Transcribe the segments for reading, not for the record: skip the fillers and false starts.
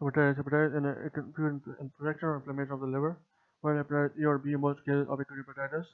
Hepatitis is an acute infection or inflammation of the liver, while hepatitis A or B in most cases of acute hepatitis.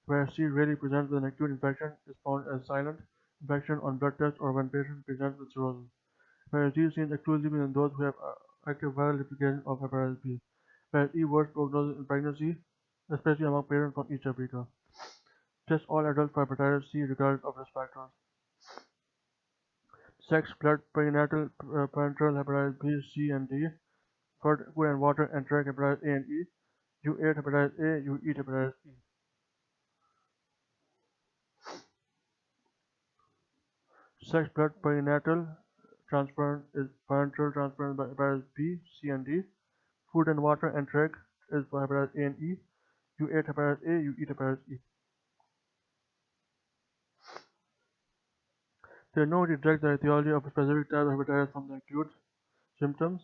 Whereas C rarely presents with an acute infection, is found as silent infection on blood tests or when patient presents with cirrhosis. Hepatitis D is seen exclusively in those who have active viral replication of hepatitis B. Hepatitis E worse prognosis in pregnancy, especially among parents from East Africa. Test all adults for hepatitis C regardless of risk factors. Sex, blood, perinatal, parenteral hepatitis B, C, and D. Food and water enteric hepatitis A and E. You ate hepatitis A, you eat hepatitis E. Sex, blood, perinatal transference is parenteral transference by hepatitis B, C, and D. Food and water enteric is for hepatitis A and E. You ate hepatitis A, you eat hepatitis E. There is no way to detect the etiology of a specific type of hepatitis from the acute symptoms.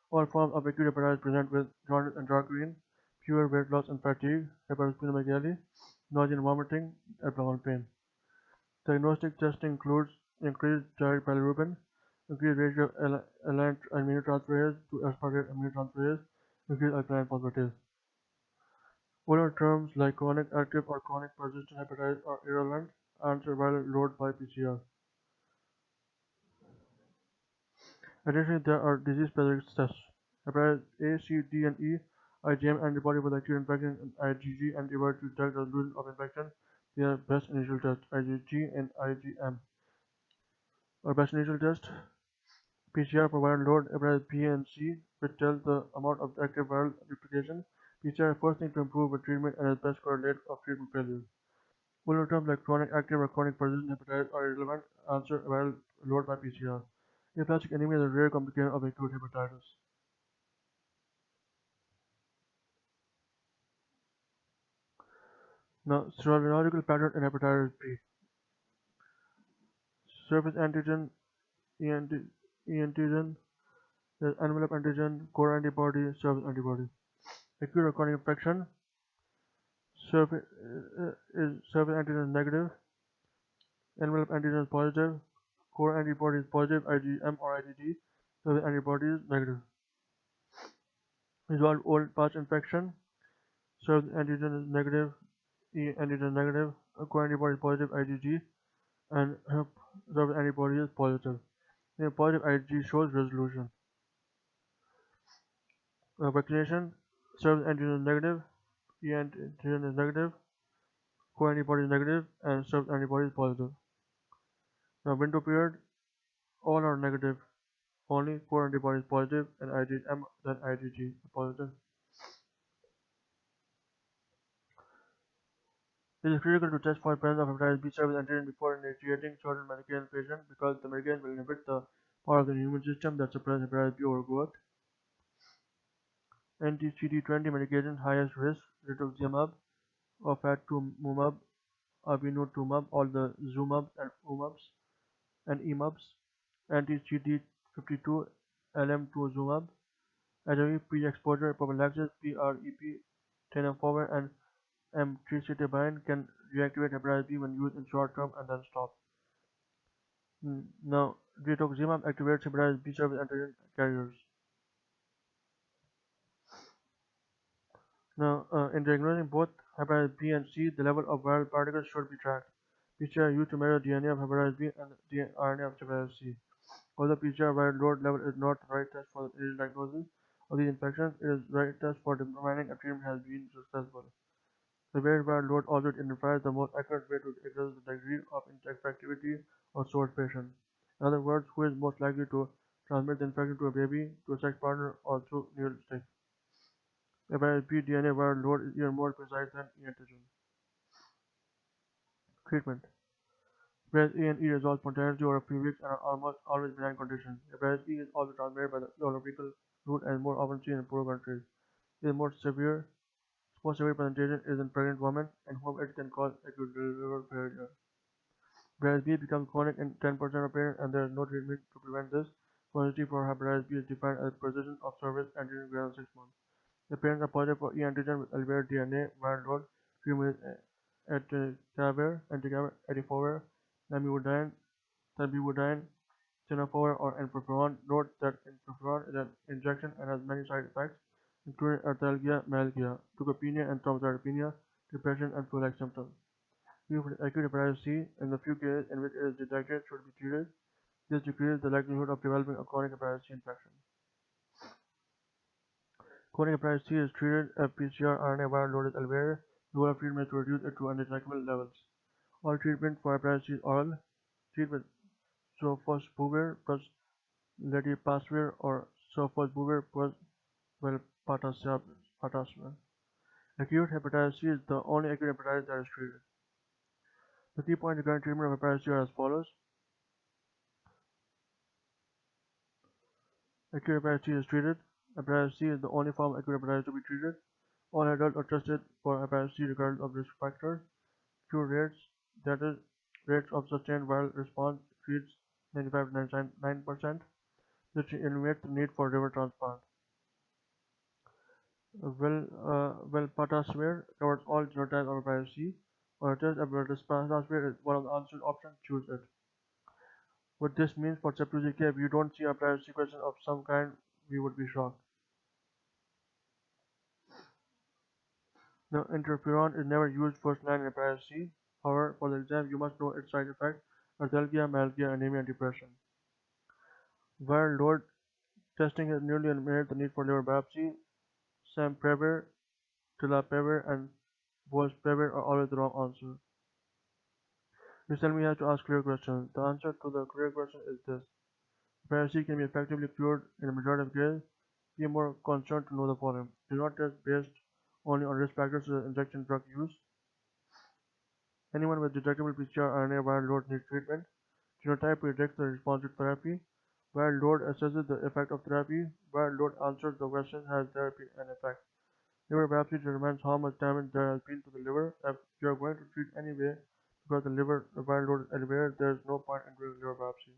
All forms of acute hepatitis present with jaundice and dark urine, fever, weight loss and fatigue, hepatosplenomegaly, nausea and vomiting, abdominal pain. Diagnostic testing includes increased direct bilirubin, increased ratio of alkaline aminotransferase to aspartate aminotransferase, increased alkaline phosphatase. Overall terms like chronic active or chronic persistent hepatitis are irrelevant. Answer viral load by PCR. Additionally, there are disease-specific tests. Hepatitis A, C, D, and E, IgM antibody for the acute infection, and IgG antibody to detect resolution of infection. They are best initial tests. IgG and IgM are best initial test. PCR for viral load, hepatitis B and C, which tells the amount of active viral replication. PCR is first thing to improve with treatment and is best correlate of treatment failure. Fuller terms like chronic active or chronic persistent hepatitis are irrelevant. Answer viral load by PCR. Aplastic anemia is a rare complication of acute hepatitis. Now, serological pattern in hepatitis B. Surface antigen, E antigen, envelope antigen, core antibody, surface antibody. Acute or chronic infection, surface antigen is negative, envelope antigen is positive, core antibody is positive, IgM or IgG, surface antibody is negative. Resolved old past infection, surface antigen is negative, E antigen is negative, core antibody is positive, IgG, and surface antibody is positive. A positive IgG shows resolution. Vaccination, surface antigen is negative, E antigen is negative, core antibody is negative, and surface antibody is positive. Now window period, all are negative, only core antibody is positive, and IgM then IgG is positive. It is critical to test for presence of hepatitis B surface antigen before initiating certain medication patient because the medication will inhibit the power of the immune system that suppresses hepatitis B overgrowth. Anti-CD20 medication highest risk, rituximab, ofatumumab, avinutumab, all the zumabs and umabs and emabs, anti-CD52, LM2zumab, HIV pre-exposure prophylaxis, PrEP, tenofovir, and emtricitabine can reactivate hepatitis B when used in short term and then stop. Now, rituximab activates hepatitis B surface antigen carriers. Now, in diagnosing both hepatitis B and C, the level of viral particles should be tracked. PCR used to measure DNA of hepatitis B and the RNA of hepatitis C. Although PCR viral load level is not the right test for the initial diagnosis of these infections, it is the right test for determining if treatment has been successful. The variant viral load also identifies the most accurate way to assess the degree of infectivity of source patient. In other words, who is most likely to transmit the infection to a baby, to a sex partner, or through needle stick. Hepatitis B DNA viral load is even more precise than E antigen. Treatment. Hepatitis A and E resolve spontaneously over a few weeks and are almost always benign conditions. Hepatitis E is also transmitted by the oropharyngeal route and more often seen in poor countries. It is most severe presentation is in pregnant women, in whom it can cause acute liver failure. Hepatitis B becomes chronic in 10% of patients, and there is no treatment to prevent this. Chronicity for hepatitis B is defined as persistence of surface antigen greater than 6 months. The parents are positive for E antigen with elevated DNA viral load. Treatment is entecavir, lamivudine, tenofovir, or interferon. Note that interferon is an injection and has many side effects, including arthralgia, myalgia, leukopenia and thrombocytopenia, depression, and flu-like symptoms. Acute hepatitis C, in the few cases in which it is detected, should be treated. This decreases the likelihood of developing a chronic hepatitis C infection. Chronic hepatitis C is treated if PCR RNA viral load is elevated. The goal of treatment is to reduce it to undetectable levels. All treatment for hepatitis C is oral. Treat with sofosbuvir plus levetiracetam or sofosbuvir plus velpatasvir. Acute hepatitis C is the only acute hepatitis that is treated. The key points regarding treatment of hepatitis C are as follows. Acute hepatitis C is treated. Hepatitis C is the only form of acute hepatitis to be treated. All adults are tested for hepatitis C regardless of risk factors. Cure rates, that is, rates of sustained viral response, reach 95 to 99%. This eliminates the need for liver transplant. Velpatasvir covers all genotypes of hepatitis C. On a test, if velpatasvir is one of the answered options, choose it. What this means for Septuagint, if you don't see a hepatitis C question of some kind, we would be shocked. Now, interferon is never used first line in hepatitis C. However, for the exam, you must know its side effects: arthralgia, myalgia, anemia, and depression. Viral load testing has nearly eliminated the need for liver biopsy. Samprevir, telaprevir, and boceprevir are always the wrong answer. You tell me how to ask clear questions. The answer to the clear question is this. Hepatitis C can be effectively cured in a majority of cases. Be more concerned to know the following. Do not test based only on risk factors such as injection drug use. Anyone with detectable PCR RNA viral load needs treatment. Genotype predicts the response to therapy. Viral load assesses the effect of therapy. Viral load answers the question: has therapy an effect? Liver biopsy determines how much damage there has been to the liver. If you are going to treat anyway because the liver viral load is elevated, there is no point in doing liver biopsy.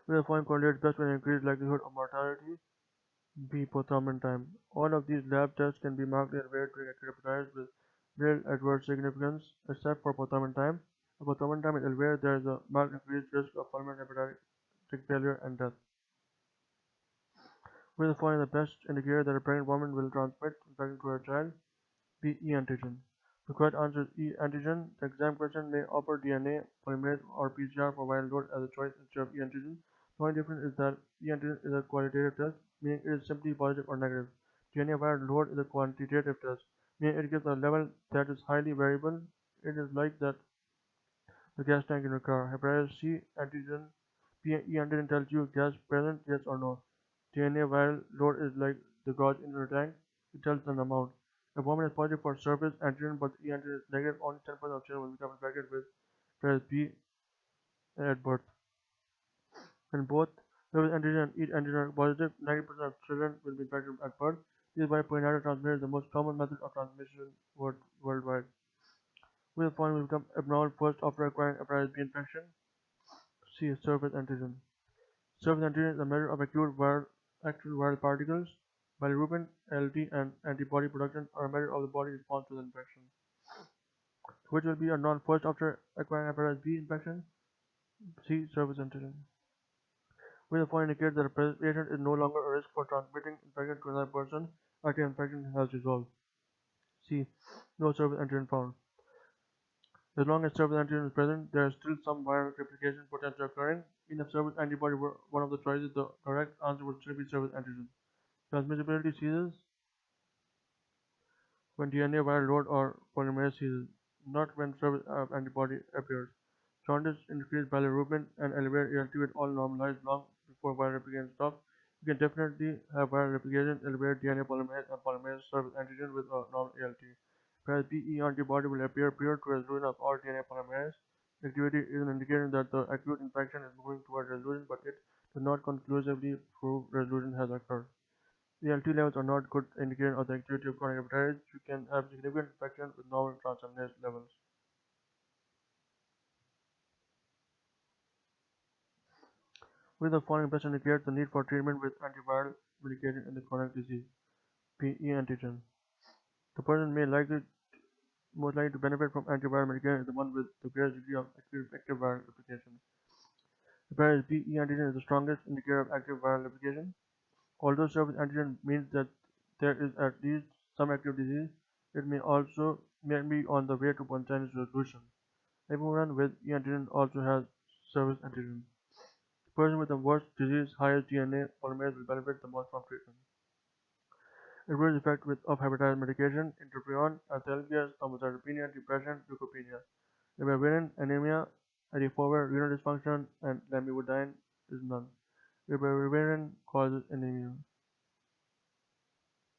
With the following correlates best with increased likelihood of mortality. B. Postmortem time. All of these lab tests can be markedly elevated during acute hepatitis with little adverse significance, except for postmortem time. If postmortem time is elevated, there is a marked increased risk of pulmonary hepatic failure and death. With the following the best indicator that a pregnant woman will transmit infection to her child. B. E antigen. The correct answer is E antigen. The exam question may offer DNA, polymerase, or PCR for viral load as a choice instead of E antigen. The only difference is that E antigen is a qualitative test, meaning it is simply positive or negative. DNA viral load is a quantitative test, meaning it gives a level that is highly variable. It is like that the gas tank in your car. Hepatitis C antigen, E antigen tells you gas present, yes or no. DNA viral load is like the gauge in your tank. It tells an amount. If woman is positive for surface antigen but E antigen is negative, only 10% of children will become infected with hepatitis B at birth. When both surface antigen and E antigen are positive, 90% of children will be infected at birth. This is why perinatal transmission is the most common method of transmission worldwide. Will the following become abnormal first after acquiring hepatitis B infection? C. Surface antigen. Surface antigen is a measure of acute actual viral particles. Bilirubin, ALT, and antibody production are a measure of the body's response to the infection. Which will be a known first after acquiring hepatitis B infection? C. Surface antigen. Will the following indicate that a patient is no longer a risk for transmitting infection to another person after infection has resolved? C. No surface antigen found. As long as surface antigen is present, there is still some viral replication potential occurring. Even if surface antibody were one of the choices, the correct answer would still be surface antigen. Transmissibility ceases when DNA viral load or polymerase ceases, not when surface antibody appears. Jaundice increased bilirubin and elevated ALT will all normalize long before viral replication stops. You can definitely have viral replication, elevated DNA polymerase, and polymerase surface antigen with a normal ALT. Whereas BE antibody will appear prior to resolution of all DNA polymerase. Activity is an indicator that the acute infection is moving toward resolution, but it does not conclusively prove resolution has occurred. The ALT levels are not good indicator of the activity of chronic hepatitis. You can have significant infection with normal transaminase levels. With the following best indicates the need for treatment with antiviral medication in the chronic disease. PE antigen. The person most likely to benefit from antiviral medication is the one with the greatest degree of active viral replication. Hepatitis B E antigen is the strongest indicator of active viral replication. Although surface antigen means that there is at least some active disease, it may be on the way to spontaneous resolution. Everyone with E antigen also has surface antigen. The person with the worst disease, highest DNA polymerase will benefit the most from treatment. Adverse effects of hepatitis medication, interferon, arthralgias, thrombocytopenia, depression, leukopenia. Ribavirin, anemia, adipover, renal dysfunction, and lamivudine is none. Ribavirin causes anemia.